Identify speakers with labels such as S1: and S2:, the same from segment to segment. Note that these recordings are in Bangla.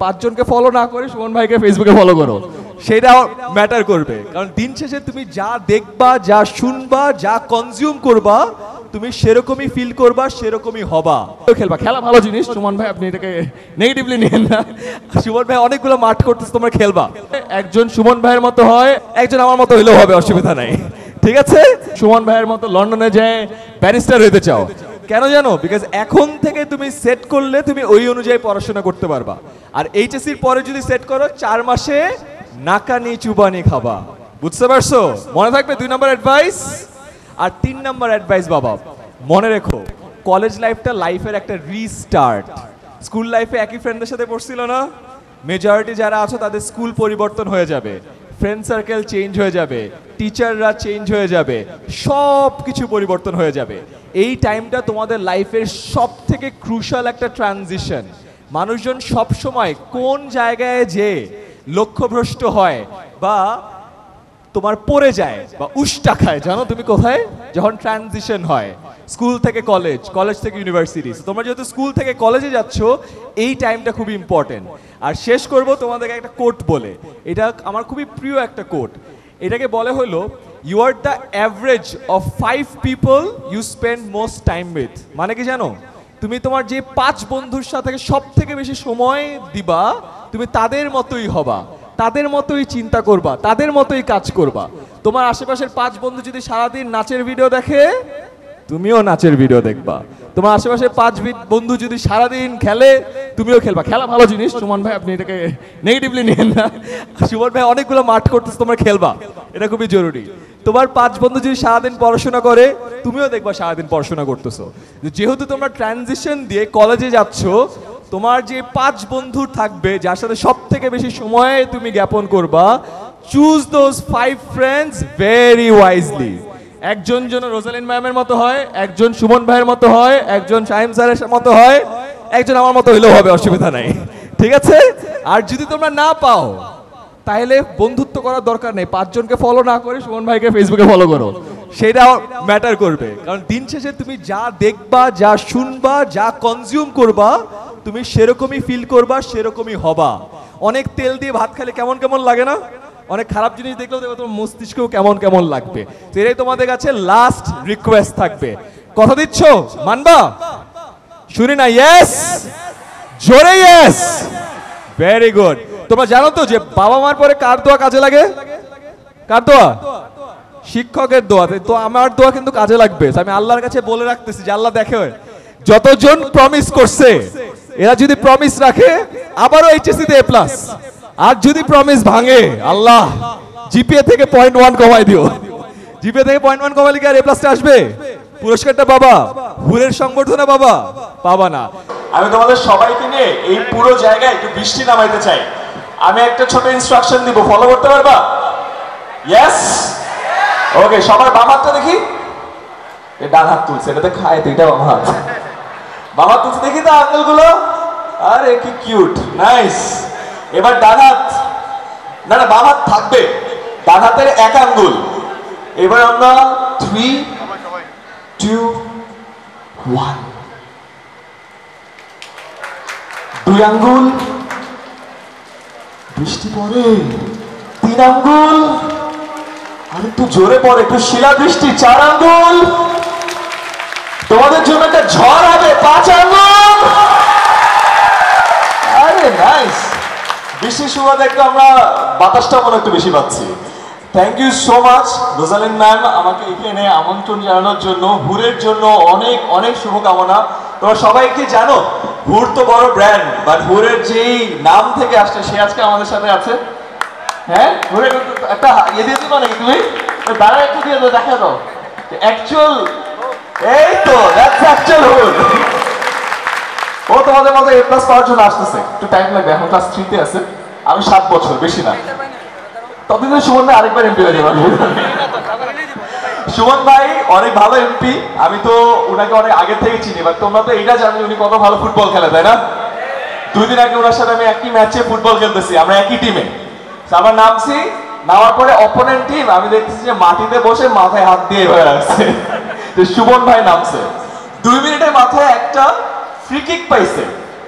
S1: পাঁচজনকে ফলো না করে সুমন ভাইকে ফেসবুকে ফলো করো, সেটা ম্যাটার করবে। কারণ দিন শেষে তুমি যা দেখবা, যা শুনবা, যা কনজিউম করবা, তুমি সেরকমই ফিল করবা, সেরকমই হবা। খেলবা, খেলা ভালো জিনিস সুমন ভাই, আপনি এটাকে নেগেটিভলি নিয়েন না। সুমন ভাই অনেকগুলো মাঠ করতেছে, তোমরা খেলবা। একজন সুমন ভাইয়ের মতো হয়, একজন আমার মতো হইলেও হবে, অসুবিধা নাই, ঠিক আছে? সুমন ভাইয়ের মতো লন্ডনে যায় ব্যারিস্টার হইতে চাও, কেন জানো? বিকজ এখন থেকে তুমি সেট করলে তুমি ওই অনুযায়ী পড়াশোনা করতে পারবা। আর এইচএসসির পরে যদি সেট করো 4 মাসে নাকানি চুবানি খাবা, বুঝতে পারছো? মনে থাকবে 2 নম্বর অ্যাডভাইস। আর 3 নম্বর অ্যাডভাইস বাবা, মনে রেখো কলেজ লাইফটা লাইফের একটা রিস্টার্ট। স্কুল লাইফে একই ফ্রেন্ডদের সাথে পড়ছিল না? মেজরিটি যারা আছো তাদের স্কুল পরিবর্তন হয়ে যাবে, ফ্রেন্ড সার্কেল চেঞ্জ হয়ে যাবে, টিচাররা চেঞ্জ হয়ে যাবে, সব কিছু পরিবর্তন হয়ে যাবে। এই টাইমটা তোমাদের লাইফের সব থেকে ক্রুশাল একটা ট্রানজিশন। মানুষজন সব সময় কোন জায়গায় যে লক্ষ্যভ্রষ্ট হয় বা তোমার পড়ে যায় বা উষ্টা খায়, জানো তুমি কোথায়? যখন ট্রানজিশন হয় স্কুল থেকে কলেজ, কলেজ থেকে ইউনিভার্সিটি। তোমরা যেহেতু স্কুল থেকে কলেজে যাচ্ছ, এই টাইমটা খুবই ইম্পর্টেন্ট। আর শেষ করব তোমাদেরকে একটা কোট বলে, এটা আমার খুবই প্রিয় একটা কোট। এটাকে বলে হলো, you are the average of 5 people you spend most time with. মানে কি জানো? তুমি তোমার যে 5 বন্ধুর সাথে সব থেকে বেশি সময় দিবা, তুমি তাদের মতোই হবা, তাদের মতোই চিন্তা করবা, তাদের মতোই কাজ করবা। তোমার আশেপাশের 5 বন্ধু যদি সারাদিন নাচের ভিডিও দেখে, তুমিও নাচের ভিডিও দেখবা। তোমার আশেপাশে 5 বন্ধু যদি সারাদিন খেলে, তুমিও খেলবা। খেলা ভালো জিনিস সুমন ভাই, আপনি এটাকে নেগেটিভলি নিয়েন না। সুমন ভাই অনেকগুলো মাঠ করতেছে, তোমরা খেলবা, এটা খুবই জরুরি। তোমার 5 বন্ধু যদি সারাদিন পড়াশোনা করে, তুমিও দেখবা সারাদিন পড়াশোনা করতেছো। যেহেতু তোমরা ট্রানজিশন দিয়ে কলেজে যাচ্ছ, তোমার যে 5 বন্ধু থাকবে যার সাথে সব থেকে বেশি সময় তুমি জ্ঞাপন করবা, choose those 5 friends very wisely. একজন যেন রোজালিন ম্যামের মতো হয়, একজন সুমন ভাইয়ের মতো হয়, একজন শাহিম স্যারের মতো হয়, একজন আমার মতো হইলেও হবে, অসুবিধা নাই, ঠিক আছে? আর যদি তোমরা না পাও, তাহলে বন্ধুত্ব করার দরকার নেই, 5 জনকে ফলো না করে সুমন ভাইকে ফেসবুকে ফলো করো, সেটা ম্যাটার করবে। কারণ দিন শেষে তুমি যা দেখবা, যা শুনবা, যা কনজিউম করবা, তুমি সেরকমই ফিল করবা, সেরকমই হবা। অনেক তেল দিয়ে ভাত খেলে কেমন কেমন লাগে না? অনেক খারাপ জিনিস দেখলেও দেখো তোমার মস্তিষ্কেও কেমন কেমন লাগবে। তো এটাই তোমাদের কাছে লাস্ট রিকোয়েস্ট থাকবে। কথা দিচ্ছ? মানবা? শুনি না ইয়েস, জোরে ইয়েস, ভেরি গুড। তোমরা জানো তো যে বাবা মার পরে কার দোয়া কাজে লাগে? কার দোয়া? শিক্ষকের দোয়া। তো আমার দোয়া কিন্তু কাজে লাগবে। আমি আল্লাহর কাছে বলে রাখতেছি যে আল্লাহ দেখে, যতজন প্রমিস করছে এরা যদি প্রমিস রাখে, আবারও এইচএসসি তে A+। আর যদি প্রমিস ভাঙে, আল্লাহ জিপিএ থেকে 0.1 কমাই দিও। জিপিএ থেকে 0.1 কমালে কি আর A+টা আসবে? পুরস্কারটা বাবা, হুরের সংবর্ধনা বাবা পাবা না। আমি তোমাদের সবাইকে নিয়ে এই পুরো জায়গায় একটু বৃষ্টি নামাইতে চাই। আমি একটা ছোট ইনস্ট্রাকশন দিব, ফলো করতে পারবা? ইয়েস, ওকে। সবার বাম হাতটা দেখি, ডান হাত তুলছে, এটাতে খায় তো, এটা বাম হাত। বাম হাত তুলছে দেখি তো আঙ্গুলগুলো, আরে কি কিউট, নাইস। এবার ডান হাত, না না বাম হাত থাকবে, ডান হাতের 1 আঙ্গুল। এবার আমরা 3, 2, 1, 2 আঙ্গুল, বৃষ্টি পড়ে, 3 আঙ্গুল, আর একটু জোরে পড়ে, একটু শিলা বৃষ্টি, 4 আঙ্গুল। তোমাদের জন্য একটা ঝড় হবে, 5 আঙ্গুল। আরে নাইস। বৃষ্টির সুবাদ একটু আমরা বাতাসটা মনে একটু বেশি পাচ্ছি। Thank you so much Rosalyn ma'am, আমাকে এখানে আমন্ত্রণ জানানোর জন্য। হুরের জন্য অনেক অনেক শুভকামনা। তোমরা সবাই কি জানো, হুর তো বড় ব্র্যান্ড, বাট হুরের যেই নাম থেকে আসছে সে আজকে আমাদের সাথে আছে। হ্যাঁ, হুরের একটা ইয়ে দিয়ে দিবা নাকি তুমি? দাঁড়া একটু দিয়ে দাও, দেখা দাও অ্যাকচুয়াল। এই তো দ্যাটস অ্যাকচুয়াল হুর। ও তোমাদের মতো A+ পাওয়ার জন্য আসতেছে, একটু টাইম লাগবে। এখন ক্লাস 3 তে আছে, আমি 7 বছর, বেশি না। ততদিন সুমন ভাই আরেকবার এমপি হয়ে যাবে। সুমন ভাই অনেক ভালো এমপি, আমি তো ওনাকে অনেক আগে থেকে চিনি। বাট তোমরা তো এটা জানো উনি কত ভালো ফুটবল খেলে, তাই না? 2 দিন আগে ওনার সাথে আমি একই ম্যাচে ফুটবল খেলতেছি, আমরা একই টিমে। আমার নামছি, নামার পরে অপোনেন্ট টিম আমি দেখতেছি যে মাটিতে বসে মাথায় হাত দিয়ে হয়ে আসছে। সুমন ভাই নামছে, 2 মিনিটের মাথায় একটা ফ্রি কিক পাইছে,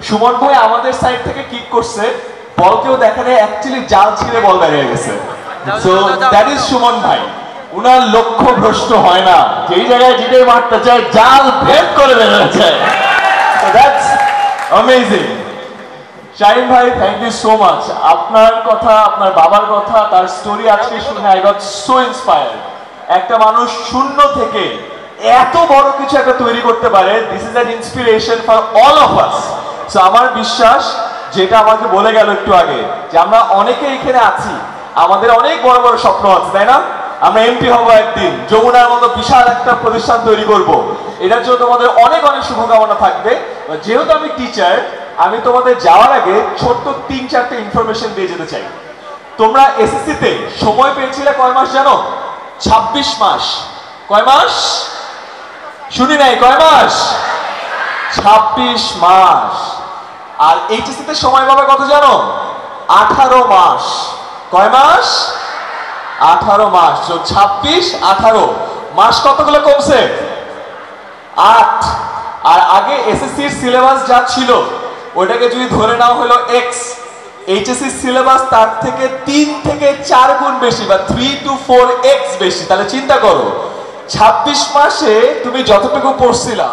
S1: সুমন ভাই আমাদের সাইড থেকে কিক করছে, বল কেউ দেখেনি, অ্যাকচুয়ালি জাল ছিঁড়ে বল বেরিয়ে গেছে। সো দ্যাট ইজ সুমন ভাই, উনার লক্ষ্য ভ্রষ্ট হয় না, যেই জায়গায় যেটাই মারতে চায় জাল ভেদ করে বেরিয়ে যায়। So that's amazing. শাহিন ভাই, থ্যাংক ইউ সো মাচ। আপনার কথা, আপনার বাবার কথা, তার স্টোরি আজকে শুনে আই গট সো ইন্সপায়ার্ড। একটা মানুষ শূন্য থেকে এত বড় কিছু একটা তৈরি করতে পারে, this is an inspiration for all of us. So আমার বিশ্বাস, যেটা আমাকে বলে গেল একটু আগে, যে আমরা অনেকে এখানে আছি, আমাদের অনেক বড় বড় স্বপ্ন আছে, তাই না? আমরা এমপি হবো একদিন, যমুনার মতো বিশাল একটা প্রতিষ্ঠান তৈরি করব। এটার জন্য তোমাদের অনেক অনেক শুভকামনা থাকবে। যেহেতু আমি টিচার, আমি তোমাদের যাওয়ার আগে ছোট্ট 3-4টে ইনফরমেশন দিয়ে যেতে চাই। তোমরা এসএসসিতে সময় পেয়েছিলে কয় মাস জানো? 26 মাস। কয় মাস? শুনি নাই, কয় মাস? 26 মাস। আর এইচএসসিতে সময় পাবে কত জানো? 18 মাস। কয় মাস? 18 মাস। 26, 18 মাস কতগুলো কমছে? 8। আর আগে এসএসসির সিলেবাস যা ছিল ওটাকে যদি ধরে নাও হলো এক্স, এইচএসসি সিলেবাস তার থেকে 3 থেকে 4 গুণ বেশি, বা 3 to 4x বেশি। তাহলে চিন্তা করো 26 মাসে তুমি যতটুকু পড়ছিলা